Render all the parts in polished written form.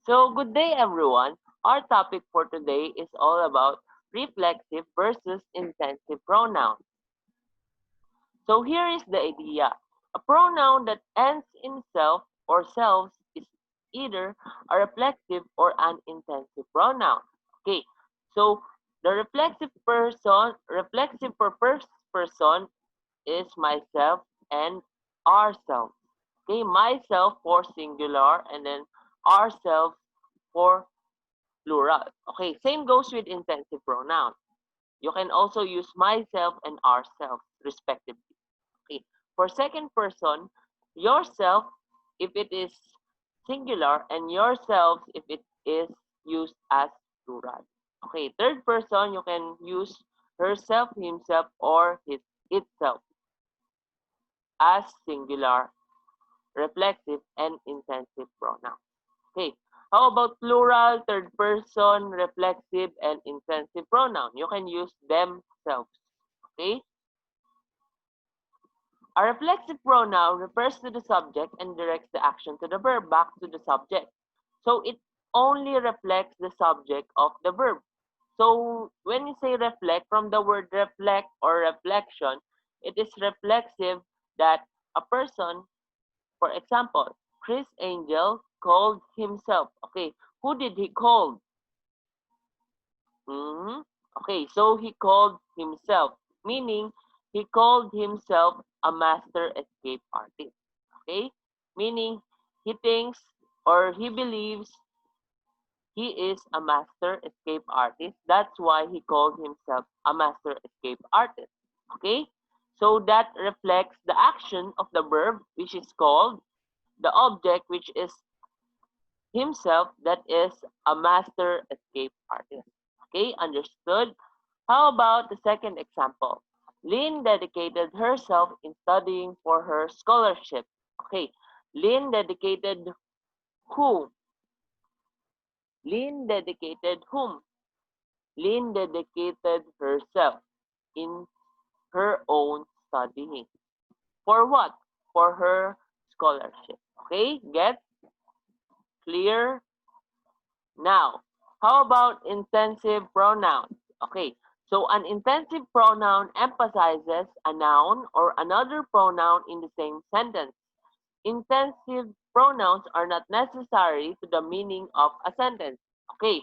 So, good day everyone. Our topic for today is all about reflexive versus intensive pronoun. So, here is the idea. A pronoun that ends in self or selves is either a reflexive or an intensive pronoun. Okay, so the reflexive for first person is myself and ourselves. Okay, myself for singular and then ourselves for plural. Okay, same goes with intensive pronoun. You can also use myself and ourselves respectively. Okay, for second person, yourself if it is singular and yourselves if it is used as plural. Okay, third person, you can use herself, himself, or itself as singular, reflexive, and intensive pronoun. Okay. How about plural, third person, reflexive, and intensive pronoun? You can use themselves. Okay. A reflexive pronoun refers to the subject and directs the action to the verb back to the subject. So it only reflects the subject of the verb. So when you say reflect, from the word reflect or reflection, it is reflexive that a person, for example, Chris Angel called himself. Okay, who did he call? hmm Okay, so he called himself, meaning he called himself a master escape artist. Okay, meaning he thinks or he believes he is a master escape artist. That's why he called himself a master escape artist. Okay, so that reflects the action of the verb, which is called, the object, which is himself, that is a master escape artist. Okay, understood? How about the second example? Lynn dedicated herself in studying for her scholarship. Okay, Lynn dedicated whom? Lynn dedicated whom? Lynn dedicated herself in her own studying. For what? For her scholarship. Okay, get clear? Now, how about intensive pronouns? Okay, so an intensive pronoun emphasizes a noun or another pronoun in the same sentence. Intensive pronouns are not necessary to the meaning of a sentence. Okay,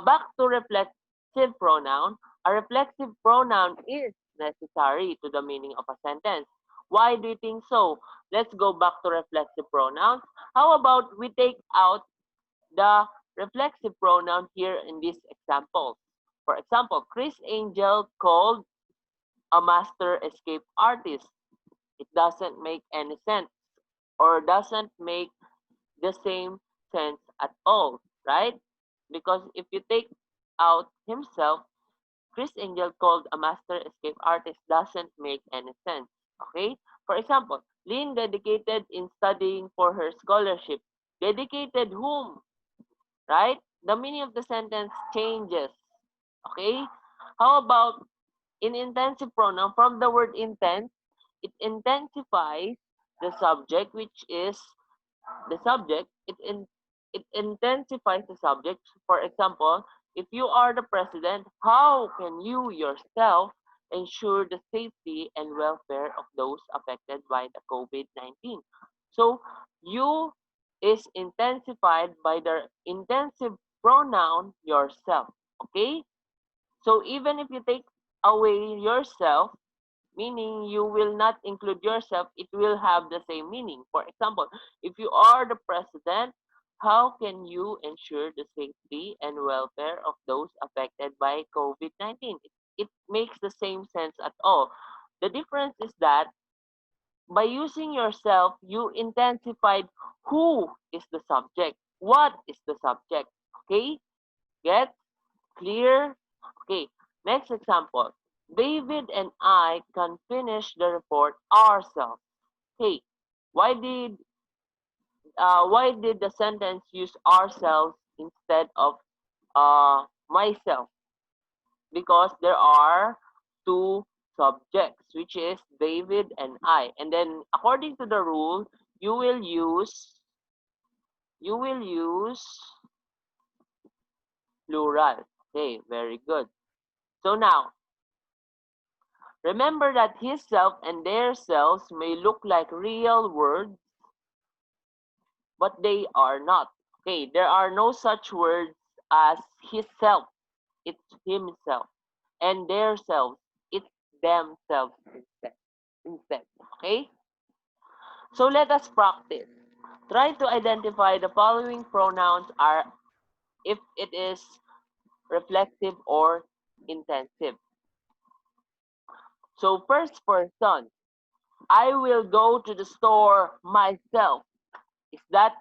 back to reflexive pronoun. A reflexive pronoun is necessary to the meaning of a sentence. Why do you think so? Let's go back to reflexive pronouns. How about we take out the reflexive pronoun here in this example? For example, Chris Angel called a master escape artist. It doesn't make any sense or doesn't make the same sense at all, right? Because if you take out himself, Chris Angel called a master escape artist doesn't make any sense. Okay? For example, Lynn dedicated in studying for her scholarship. Dedicated whom? Right? The meaning of the sentence changes. Okay? How about in intensive pronoun? From the word intense, it intensifies the subject, which is the subject. It intensifies the subject. For example, if you are the president, how can you yourself ensure the safety and welfare of those affected by the COVID-19? So you is intensified by the intensive pronoun yourself. Okay? So even if you take away yourself, meaning you will not include yourself, it will have the same meaning. For example, if you are the president, how can you ensure the safety and welfare of those affected by COVID-19? It makes the same sense at all. The difference is that by using yourself, you intensified who is the subject, what is the subject. Okay? Get clear? Okay, next example. David and I can finish the report ourselves. Hey, why did the sentence use ourselves instead of myself? Because there are two subjects, which is David and I. And then according to the rule, you will use plural. Okay, very good. So now, remember that his self and their selves may look like real words, but they are not. Okay, there are no such words as his self, it's himself, and their selves, it's themselves instead. Okay, so let us practice. Try to identify the following pronouns are if it is reflexive or intensive. So first person, I will go to the store myself. Is that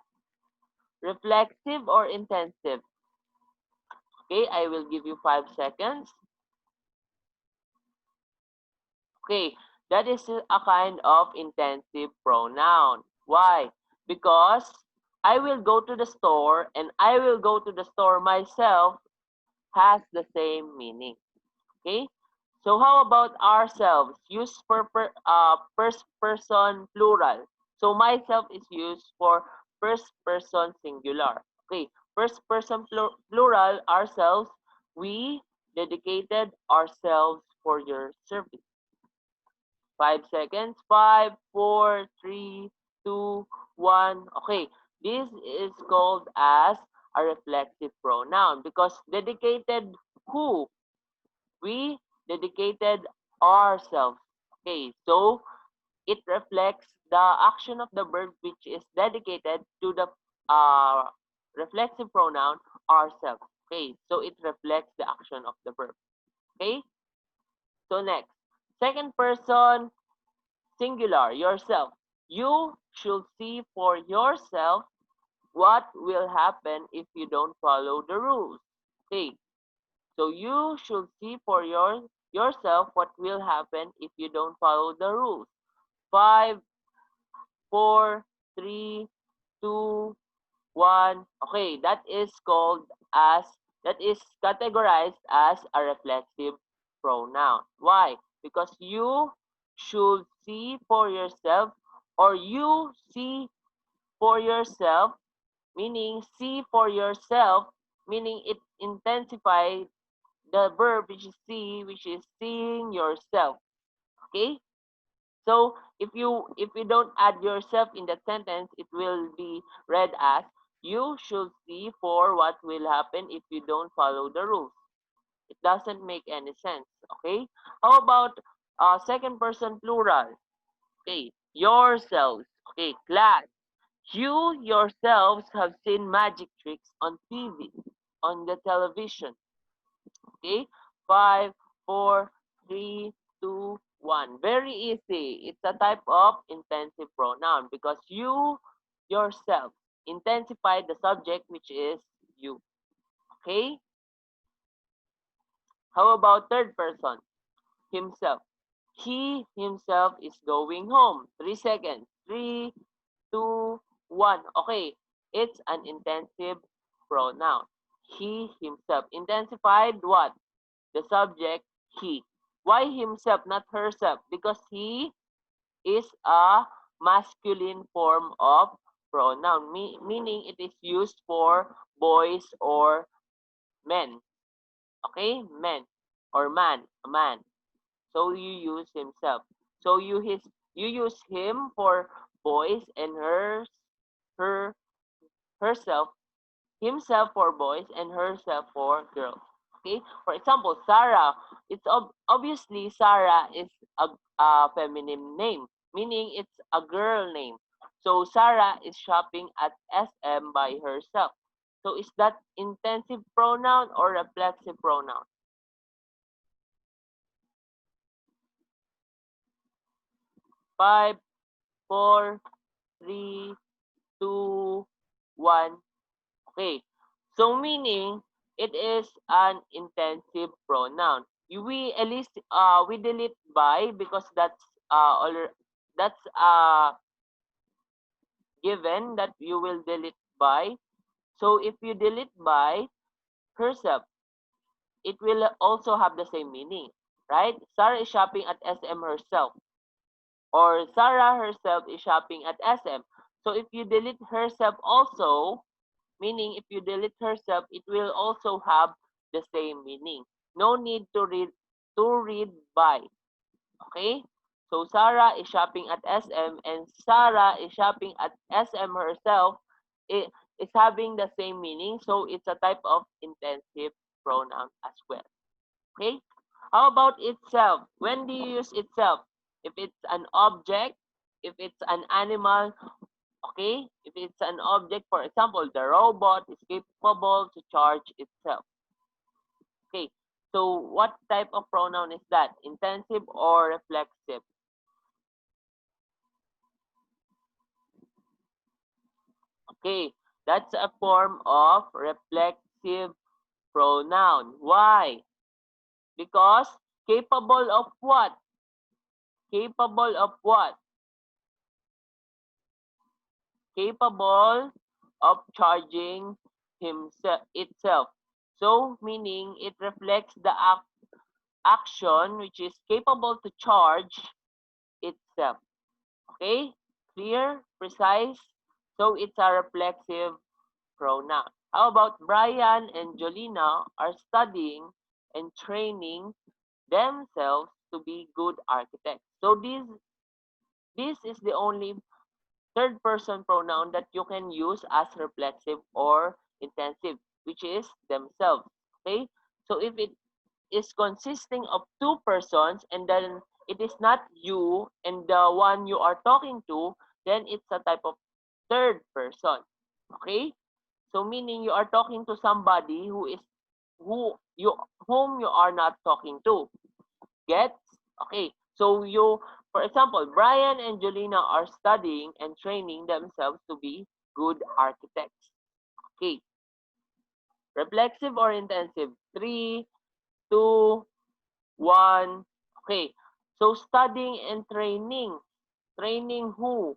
reflexive or intensive? Okay, I will give you 5 seconds. Okay, that is a kind of intensive pronoun. Why? Because I will go to the store and I will go to the store myself has the same meaning. Okay? So how about ourselves? Use first person plural. So myself is used for first person singular. Okay, first person plural, ourselves, we dedicated ourselves for your service. 5 seconds. Five, four, three, two, one. Okay, this is called as a reflexive pronoun because dedicated who? We dedicated ourselves. Okay, so it reflects the action of the verb which is dedicated to the uh, reflexive pronoun ourselves. Okay, so it reflects the action of the verb. Okay, so next, second person singular, yourself. You should see for yourself what will happen if you don't follow the rules. Okay, so you should see for yourself what will happen if you don't follow the rules. Five, four, three, two, one. Okay, that is categorized as a reflexive pronoun. Why? Because you should see for yourself or you see for yourself, meaning see for yourself, meaning it intensifies the verb which is see, which is seeing yourself. Okay? So if you don't add yourself in that sentence, it will be read as you should see for what will happen if you don't follow the rules. It doesn't make any sense. Okay? How about second person plural? Okay, yourselves. Okay, class. You yourselves have seen magic tricks on TV, on the television. Okay, five, four, three, two, one. Very easy. It's a type of intensive pronoun because you yourself intensify the subject which is you. Okay, how about third person? Himself. He himself is going home. 3 seconds. Three, two, one. Okay, it's an intensive pronoun. He himself. Intensified what? The subject, he. Why himself, not herself? Because he is a masculine form of pronoun, meaning it is used for boys or men. Okay, men or man, a man. So you use himself. So you use him for boys and her herself, himself for boys and herself for girls. Okay, for example, Sarah. It's obviously Sarah is a feminine name, meaning it's a girl name. So Sarah is shopping at SM by herself. So is that intensive pronoun or reflexive pronoun? Five, four, three, two, one. Okay. So meaning it is an intensive pronoun. We at least we delete by because that's given that you will delete by. So if you delete by herself, it will also have the same meaning, right? Sarah is shopping at SM herself, or Sarah herself is shopping at SM. So if you delete herself also, Meaning, if you delete herself, it will also have the same meaning. No need to read by. Okay? So Sarah is shopping at SM and Sarah is shopping at SM herself. It is having the same meaning. So it's a type of intensive pronoun as well. Okay? How about itself? When do you use itself? If it's an object, if it's an animal, okay? If it's an object, for example, the robot is capable to charge itself. Okay. So what type of pronoun is that? Intensive or reflexive? Okay. That's a form of reflexive pronoun. Why? Because capable of what? Capable of what? Capable of charging himself itself. So meaning it reflects the action which is capable to charge itself. Okay? Clear? Precise? So it's a reflexive pronoun. How about Brian and Jolina are studying and training themselves to be good architects. So this is the only third person pronoun that you can use as reflexive or intensive, which is themselves. Okay? So if it is consisting of two persons and then it is not you and the one you are talking to, then it's a type of third person. Okay? So meaning you are talking to somebody whom you are not talking to. Gets? Okay. So for example, Brian and Jolina are studying and training themselves to be good architects. Okay. Reflexive or intensive? Three, two, one. Okay. So studying and training. Training who?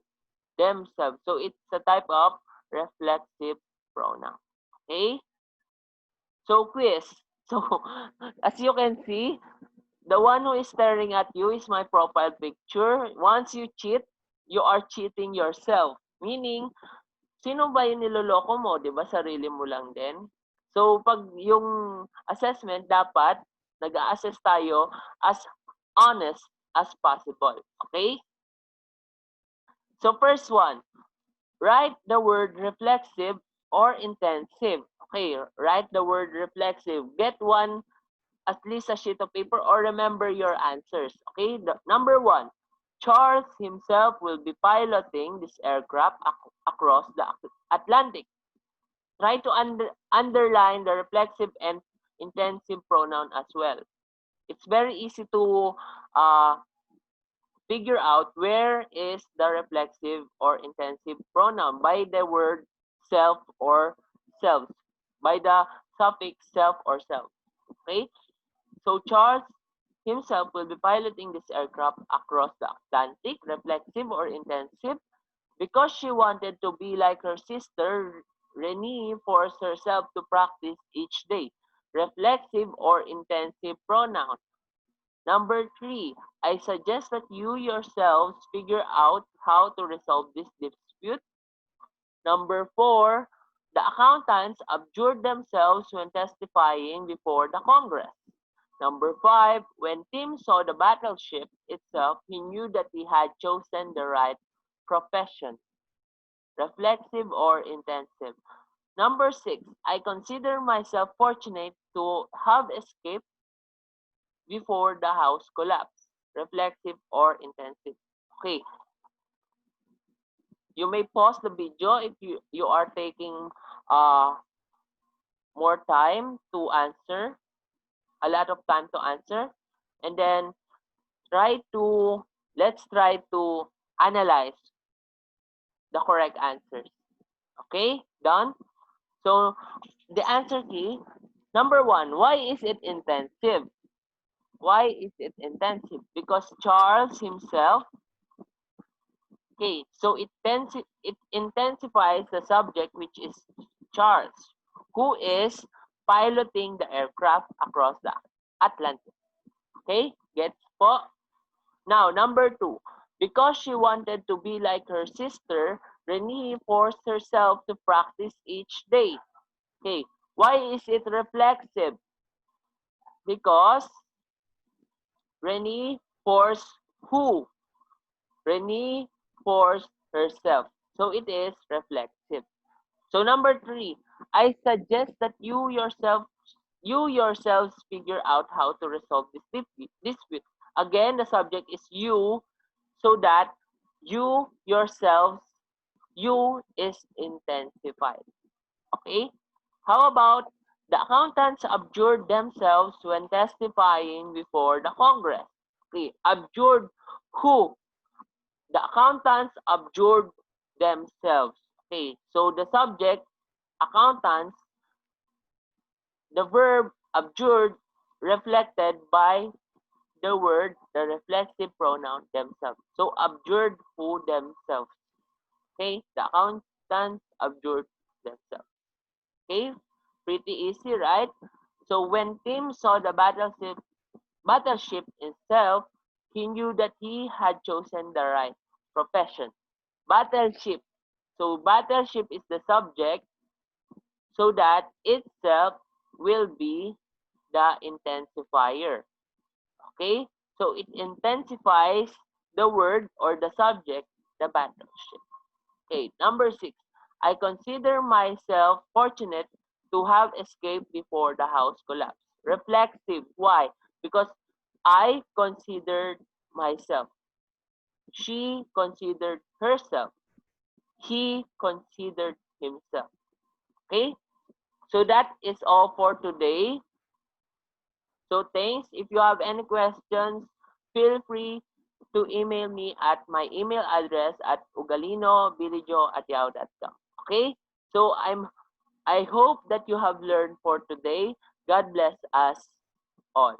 Themselves. So it's a type of reflexive pronoun. Okay. So quiz. So as you can see, the one who is staring at you is my profile picture. Once you cheat, you are cheating yourself. Meaning, sino ba yung niloloko mo? Di ba? Sarili mo lang din. So, pag yung assessment, dapat nag-a-assess tayo as honest as possible. Okay? So, first one, write the word reflexive or intensive. Okay, write the word reflexive. Get one, at least a sheet of paper, or remember your answers. Okay, number one, Charles himself will be piloting this aircraft across the Atlantic. Try to underline the reflexive and intensive pronoun as well. It's very easy to uh, figure out where is the reflexive or intensive pronoun by the word self or selves, by the suffix self or self. Okay? So Charles himself will be piloting this aircraft across the Atlantic, reflexive or intensive. Because she wanted to be like her sister, Renee forced herself to practice each day. Reflexive or intensive pronoun. Number three, I suggest that you yourselves figure out how to resolve this dispute. Number four, the accountants abjured themselves when testifying before the Congress. Number five, when Tim saw the battleship itself, he knew that he had chosen the right profession. Reflexive or intensive. Number six, I consider myself fortunate to have escaped before the house collapsed. Reflexive or intensive. Okay, you may pause the video if you are taking uh, more time to answer, a lot of time to answer, and then let's try to analyze the correct answers. Okay, done? So the answer key, number one, why is it intensive? Why is it intensive? Because Charles himself, okay, so it intensifies the subject, which is Charles, who is piloting the aircraft across the Atlantic. Okay, gets po? Now, number two, because she wanted to be like her sister, Renee forced herself to practice each day. Okay, why is it reflexive? Because Renee forced who? Renee forced herself. So it is reflexive. So number 3, I suggest that you yourselves figure out how to resolve this dispute. Again, the subject is you, so that you yourselves, you is intensified. Okay? How about the accountants abjured themselves when testifying before the Congress? Okay, abjured who? The accountants abjured themselves. Okay, so the subject, accountants, the verb abjured reflected by the word, the reflexive pronoun themselves. So abjured who themselves. Okay, the accountants abjured themselves. Okay, pretty easy, right? So when Tim saw the battleship itself, he knew that he had chosen the right profession. Battleship. So battleship is the subject, so that itself will be the intensifier. Okay? So it intensifies the word or the subject, the battleship. Okay, number 6. I consider myself fortunate to have escaped before the house collapsed. Reflexive. Why? Because I considered myself. She considered herself. He considered himself. Okay? So that is all for today. So thanks. If you have any questions, feel free to email me at my email address at ugalinobilijo@yahoo.com. Okay? So I hope that you have learned for today. God bless us all.